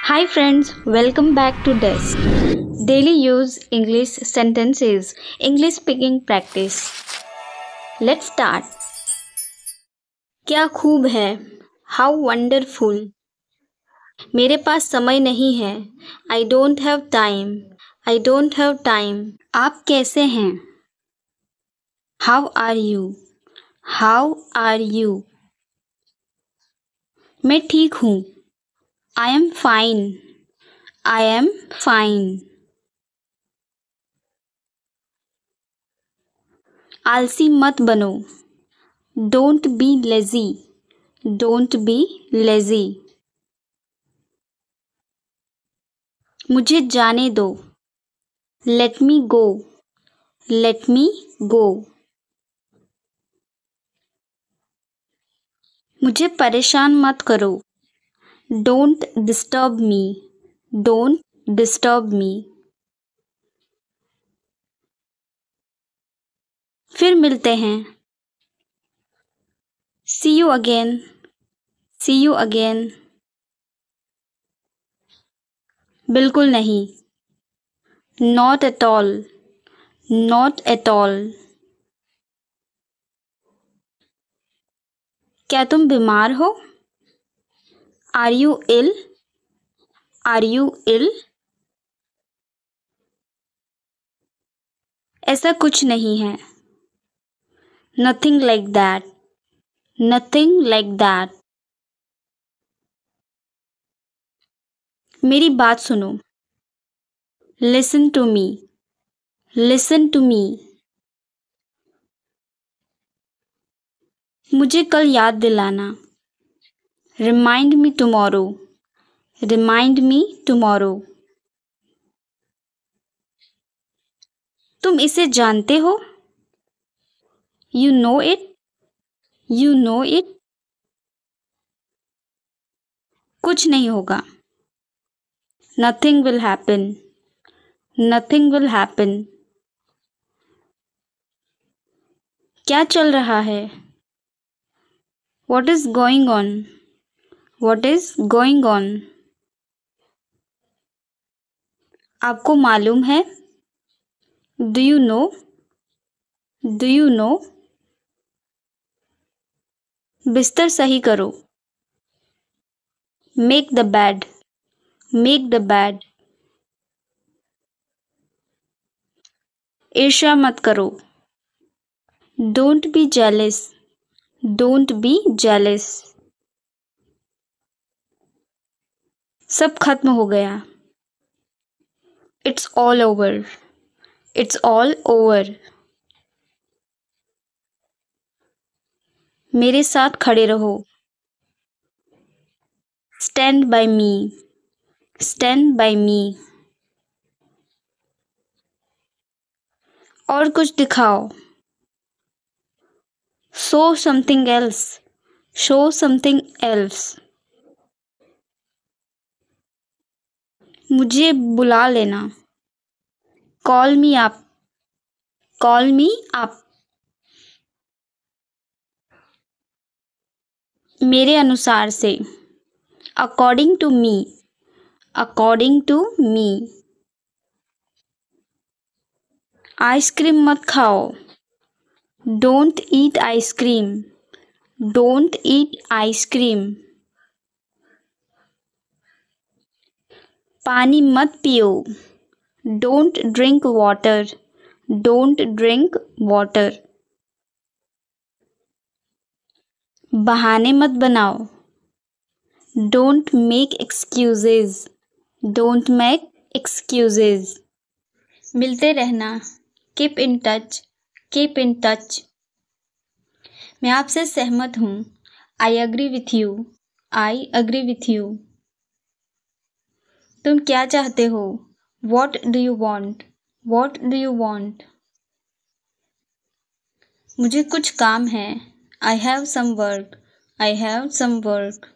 Hi friends, welcome back to Desk. Daily use English sentences, English speaking practice. Let's start. क्या खूब है, How wonderful. मेरे पास समय नहीं है, I don't have time. I don't have time. आप कैसे हैं? How are you? How are you? मैं ठीक हूँ, I am fine. I am fine. आलसी मत बनो, Don't be lazy. Don't be lazy. मुझे जाने दो, Let me go. Let me go. मुझे परेशान मत करो, Don't disturb me. Don't disturb me. फिर मिलते हैं, See you again. See you again. बिल्कुल नहीं, Not at all. Not at all. क्या तुम बीमार हो? Are you ill? Are you ill? ऐसा कुछ नहीं है, Nothing like that. Nothing like that. मेरी बात सुनो, Listen to me. Listen to me. मुझे कल याद दिलाना, Remind me tomorrow. Remind me tomorrow. तुम इसे जानते हो? You know it? You know it? कुछ नहीं होगा, Nothing will happen. Nothing will happen. क्या चल रहा है? What is going on? What is going on? आपको मालूम है? Do you know? Do you know? बिस्तर सही करो, Make the bed. Make the bed. ईर्ष्या मत करो, Don't be jealous. Don't be jealous. सब खत्म हो गया, It's all over. It's all over. मेरे साथ खड़े रहो, Stand by me. Stand by me. और कुछ दिखाओ, Show something else. Show something else. मुझे बुला लेना, Call me up. Call me up. मेरे अनुसार से, According to me. According to me. Ice cream मत खाओ, Don't eat ice cream. Don't eat ice cream. पानी मत पियो, Don't drink water. Don't drink water. बहाने मत बनाओ, Don't make excuses. Don't make excuses. मिलते रहना, Keep in touch. Keep in touch. मैं आपसे सहमत हूँ, I agree with you. I agree with you. तुम क्या चाहते हो? What do you want? What do you want? मुझे कुछ काम है, I have some work. I have some work.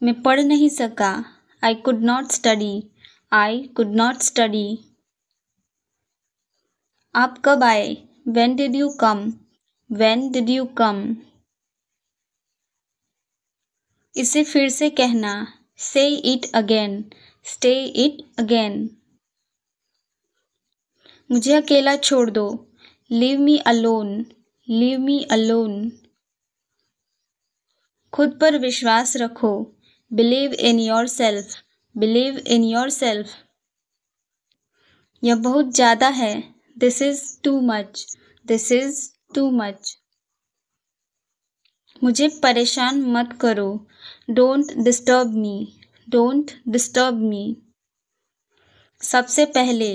मैं पढ़ नहीं सका, I could not study. I could not study. आप कब आए? When did you come? When did you come? इसे फिर से कहना. Say it again. Say it again. मुझे अकेला छोड़ दो. Leave me alone. Leave me alone. खुद पर विश्वास रखो. Believe in yourself. Believe in yourself. यह बहुत ज़्यादा है. This is too much. This is too much. मुझे परेशान मत करो. Don't disturb me. Don't disturb me. सबसे पहले.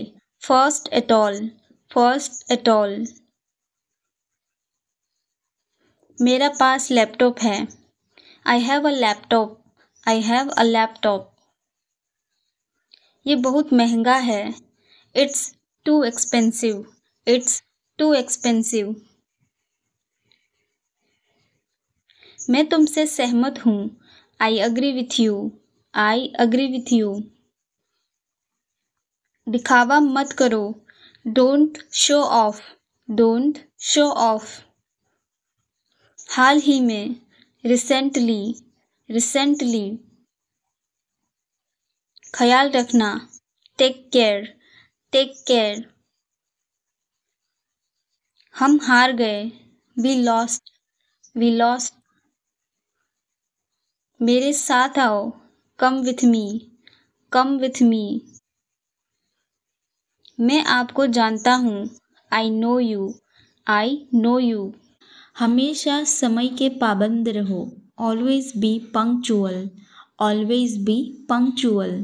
First at all. First at all. मेरा पास लैपटॉप है. I have a laptop. I have a laptop. ये बहुत महंगा है. It's too expensive. It's too expensive. मैं तुमसे सहमत हूँ. I agree with you. I agree with you. दिखावा मत करो. Don't show off. Don't show off. हाल ही में. Recently. Recently. ख्याल रखना. Take care. Take care. हम हार गए. We lost. We lost. मेरे साथ आओ. Come with me. Come with me. मैं आपको जानता हूँ. I know you. I know you. हमेशा समय के पाबंद रहो. Always be punctual. Always be punctual.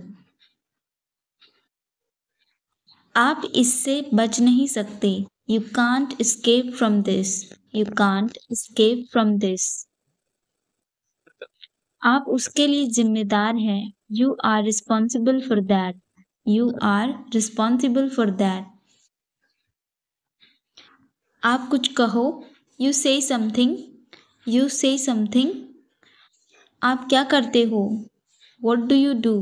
आप इससे बच नहीं सकते. You can't escape from this. You can't escape from this. आप उसके लिए जिम्मेदार हैं. You are responsible for that. You are responsible for that. आप कुछ कहो. You say something. You say something. आप क्या करते हो? What do you do?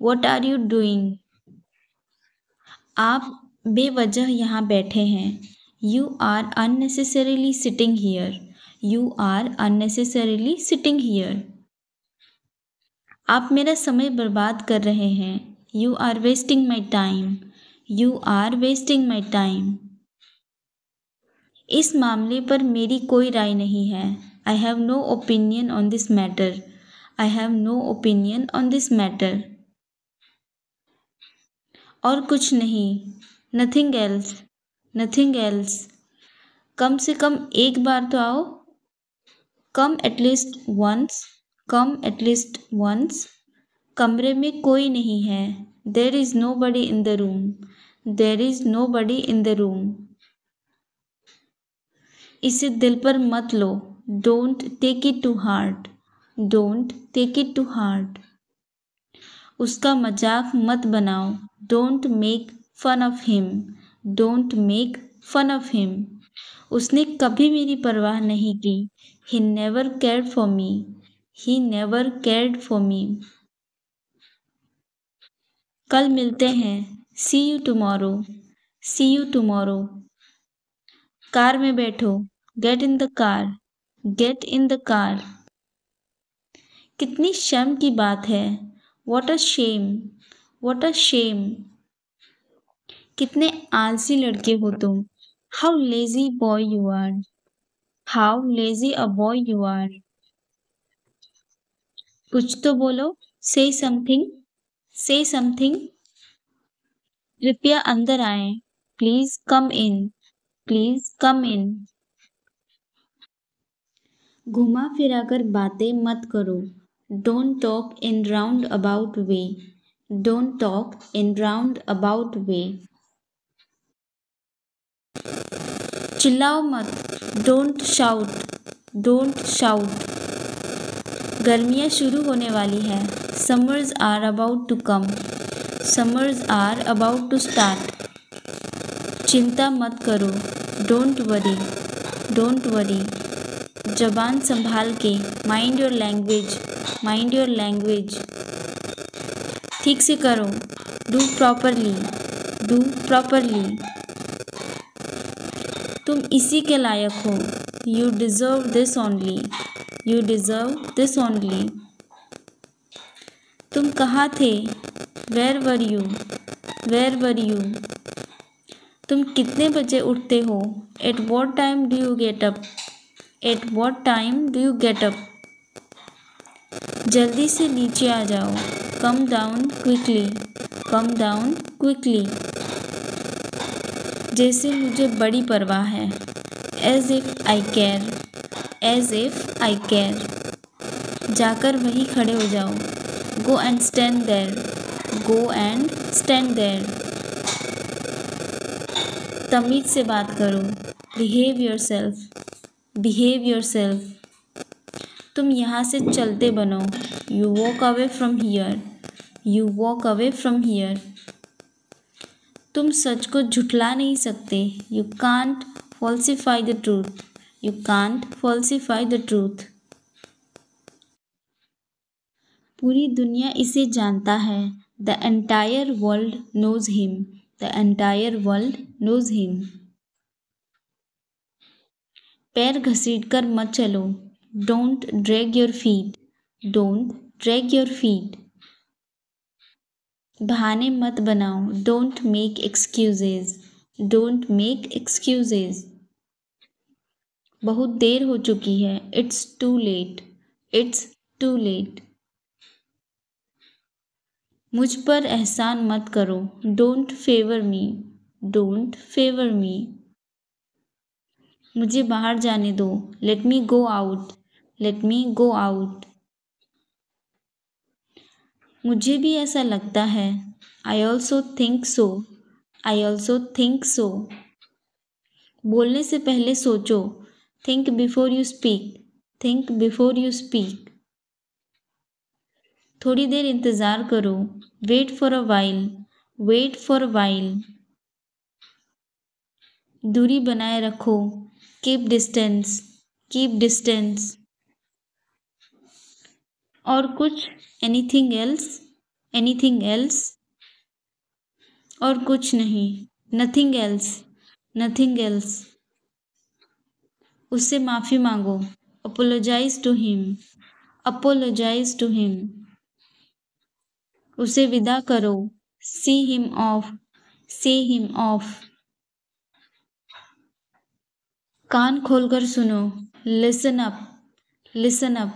What are you doing? आप बेवजह यहाँ बैठे हैं. You are unnecessarily sitting here. You are unnecessarily sitting here. आप मेरा समय बर्बाद कर रहे हैं. You are wasting my time. You are wasting my time. इस मामले पर मेरी कोई राय नहीं है. I have no opinion on this matter. I have no opinion on this matter. और कुछ नहीं. Nothing else. Nothing else. कम से कम एक बार तो आओ. Come at least once. Come at least once. कमरे में कोई नहीं है. There is nobody in the room. There is nobody in the room. इसे दिल पर मत लो. Don't take it to heart. Don't take it to heart. उसका मजाक मत बनाओ. Don't make fun of him. Don't make fun of him. उसने कभी मेरी परवाह नहीं की. He never cared for me. He never cared for me. कल मिलते हैं. See you tomorrow. See you tomorrow. Car में बैठो. Get in the car. Get in the car. कितनी शर्म की बात है. What a shame. What a shame. कितने आलसी लड़के हो तुम. How lazy boy you are. How lazy a boy you are. कुछ तो बोलो. Say something. Say something. कृपया अंदर आएं. Please come in. Please come in. घुमा फिराकर बातें मत करो. Don't talk in roundabout way. Don't talk in roundabout way. चिल्लाओ मत. Don't shout. Don't shout. गर्मियाँ शुरू होने वाली है. Summers are about to come. Summers are about to start. चिंता मत करो. Don't worry. Don't worry. जबान संभाल के. Mind your language. Mind your language. ठीक से करो. Do properly. Do properly. तुम इसी के लायक हो. You deserve this only. You deserve this only. तुम कहाँ थे? Where were you? Where were you? तुम कितने बजे उठते हो? At what time do you get up? At what time do you get up? जल्दी से नीचे आ जाओ. Come down quickly. Come down quickly. जैसे मुझे बड़ी परवाह है. As if I care. As if I care. जाकर वहीं खड़े हो जाओ. Go and stand there. Go and stand there. तमीज़ से बात करो. Behave yourself. Behave yourself. तुम यहाँ से चलते बनो. You walk away from here. You walk away from here. तुम सच को झुठला नहीं सकते. You can't falsify the truth. You can't falsify the truth. पूरी दुनिया इसे जानता है. The entire world knows him. The entire world knows him. पैर घसीटकर मत चलो. Don't drag your feet. Don't drag your feet. बहाने मत बनाओ. Don't make excuses. Don't make excuses. बहुत देर हो चुकी है. It's too late. It's too late. मुझ पर एहसान मत करो. Don't favor me. Don't favor me. मुझे बाहर जाने दो. Let me go out. Let me go out. मुझे भी ऐसा लगता है. I also think so. I also think so. बोलने से पहले सोचो. Think before you speak. Think before you speak. थोड़ी देर इंतज़ार करो. Wait for a while. Wait for a while. दूरी बनाए रखो. Keep distance. Keep distance. और कुछ? Anything else? Anything else? और कुछ नहीं. Nothing else. Nothing else. उससे माफ़ी मांगो. Apologize to him. Apologize to him. उसे विदा करो. See him off. See him off. कान खोलकर सुनो. Listen up. Listen up.